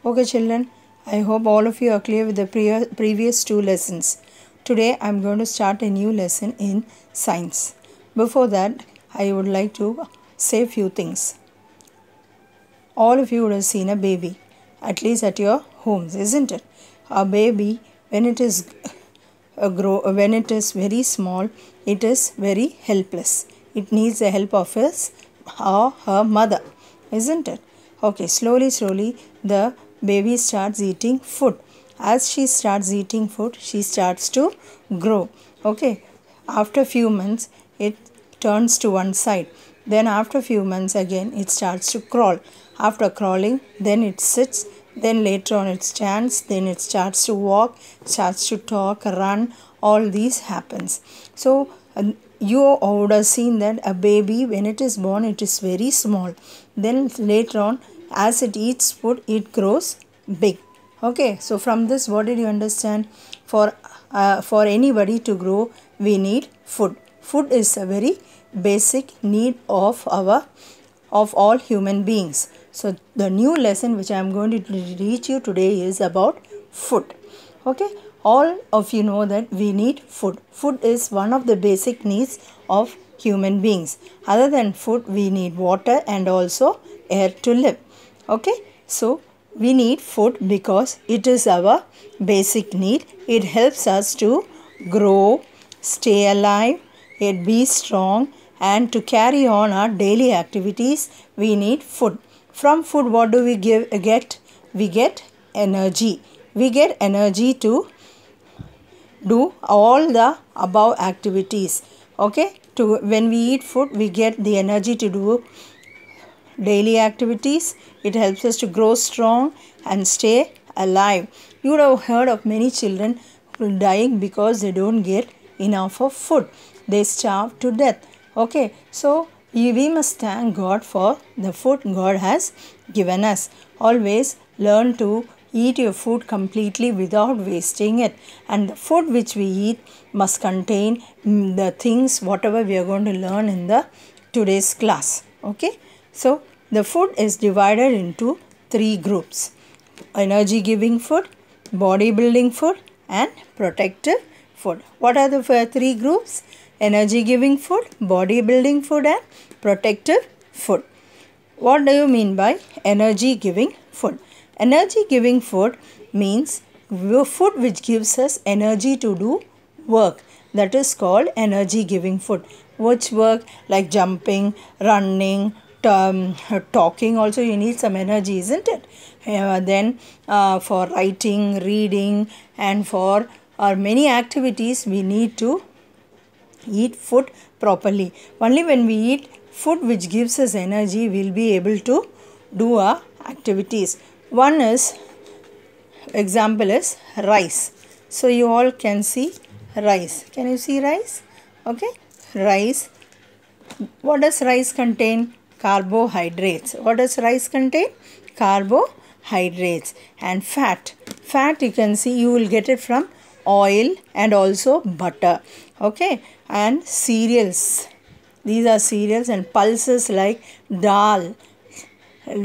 Okay, children, I hope all of you are clear with the previous two lessons. Today, I am going to start a new lesson in science. Before that, I would like to say a few things. All of you would have seen a baby, at least at your homes, isn't it? A baby, when it is when it is very small, it is very helpless. It needs the help of his or her mother, isn't it? Okay, slowly, the baby starts eating food. As she starts eating food, she starts to grow. Okay, after few months, it turns to one side. Then after few months again, it starts to crawl. After crawling, then it sits. Then later on it stands. Then it starts to walk, starts to talk, run. All these happens. So you would have seen that a baby, when it is born, it is very small. Then later on, as it eats food, it grows big. Okay, so from this, what did you understand? For anybody to grow, we need food. Food is a very basic need of all human beings. So the new lesson which I am going to teach you today is about food. Okay, all of you know that we need food. Food is one of the basic needs of human beings. Other than food, we need water and also air to live. Okay, so we need food because it is our basic need. It helps us to grow, stay alive, yet be strong, and to carry on our daily activities, we need food. From food, what do we get? We get energy. We get energy to do all the above activities. Okay, when we eat food, we get the energy to do daily activities. It helps us to grow strong and stay alive. You would have heard of many children dying because they don't get enough of food. They starve to death. Okay, so we must thank God for the food God has given us. Always learn to eat your food completely without wasting it. And the food which we eat must contain the things whatever we are going to learn in the today's class. Okay, so the food is divided into three groups: energy giving food, body building food, and protective food. What are the three groups? Energy giving food, body building food, and protective food. What do you mean by energy giving food? Energy giving food means food which gives us energy to do work. That is called energy giving food. Which work? Like jumping, running, talking also you need some energy, isn't it? Then for writing, reading, and for our many activities we need to eat food properly. Only when we eat food which gives us energy, we will be able to do our activities. One example is rice. So you all can see rice. Can you see rice? Okay, rice. What does rice contain? Carbohydrates. What does rice contain? Carbohydrates. And fat. Fat, you can see, you will get it from oil and also butter. Okay, and cereals. These are cereals and pulses like dal.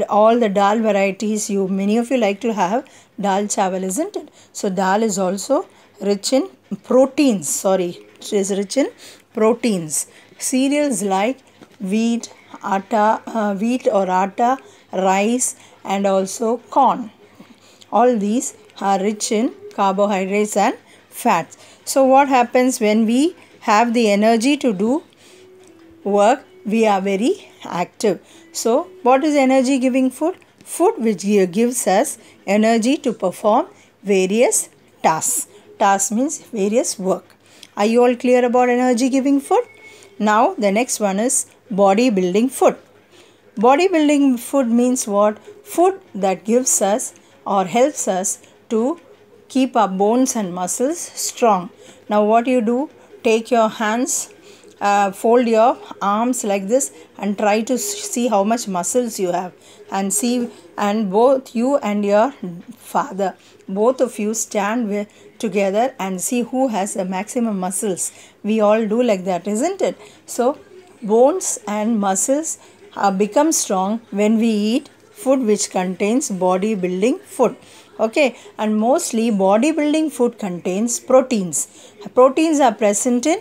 All the dal varieties, many of you like to have dal chawal, isn't it? So dal is also rich in proteins. It is rich in proteins. Cereals like wheat or atta, rice, and also corn. All these are rich in carbohydrates and fats. So what happens when we have the energy to do work? We are very active. So what is energy giving food? Food which gives us energy to perform various tasks. Task means various work. Are you all clear about energy giving food? Now the next one is body building food. Body building food means what? Food that gives us or helps us to keep our bones and muscles strong. Now what you do? Take your hands, fold your arms like this and try to see how much muscles you have, and see, and both you and your father, both of you stand together and see who has the maximum muscles. We all do like that, isn't it? So bones and muscles become strong when we eat food which contains bodybuilding food. Okay, and mostly bodybuilding food contains proteins. Proteins are present in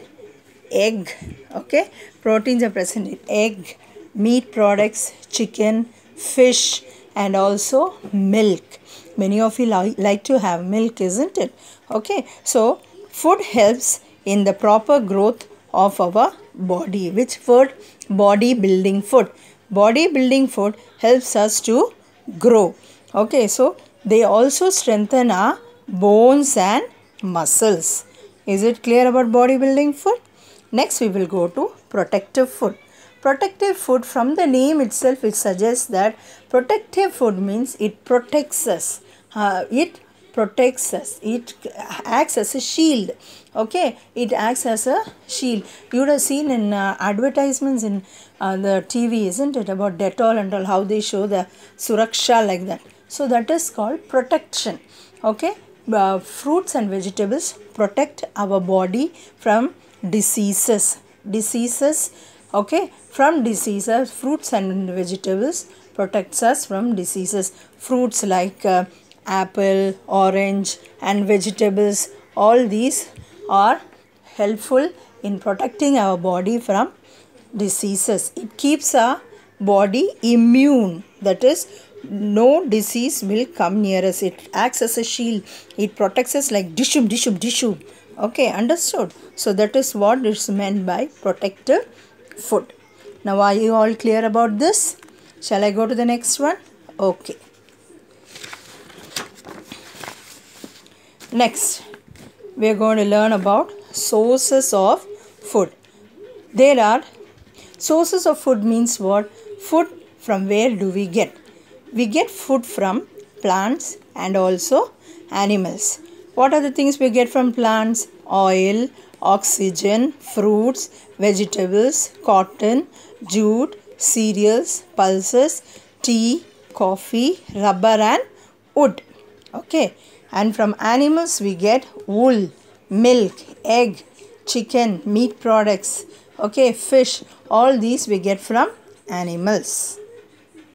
egg. Okay, proteins are present in egg, meat products, chicken, fish, and also milk. Many of you like to have milk, isn't it? Okay, so food helps in the proper growth of our body. Which food? Body building food. Body building food helps us to grow. Okay, so they also strengthen our bones and muscles. Is it clear about bodybuilding food? Next we will go to protective food. Protective food, from the name itself it suggests that protective food means it protects us. It protects us. It acts as a shield. Okay, it acts as a shield. You would have seen in advertisements in the TV, isn't it, about Dettol and all, how they show the Suraksha like that. So that is called protection. Okay, fruits and vegetables protect our body from diseases. Okay, from diseases. Fruits and vegetables protects us from diseases. Fruits like apple, orange, and vegetables, all these are helpful in protecting our body from diseases. It keeps our body immune. That is, no disease will come near us. It acts as a shield. It protects us like dishum. Okay, understood? So that is what is meant by protective food. Now are you all clear about this? Shall I go to the next one? Okay. Next, we are going to learn about sources of food. There are sources of food means what? Food, from where do we get? We get food from plants and also animals. What are the things we get from plants? Oil, oxygen, fruits, vegetables, cotton, jute, cereals, pulses, tea, coffee, rubber and wood. Okay, and from animals we get wool, milk, egg, chicken, meat products, okay, fish. All these we get from animals.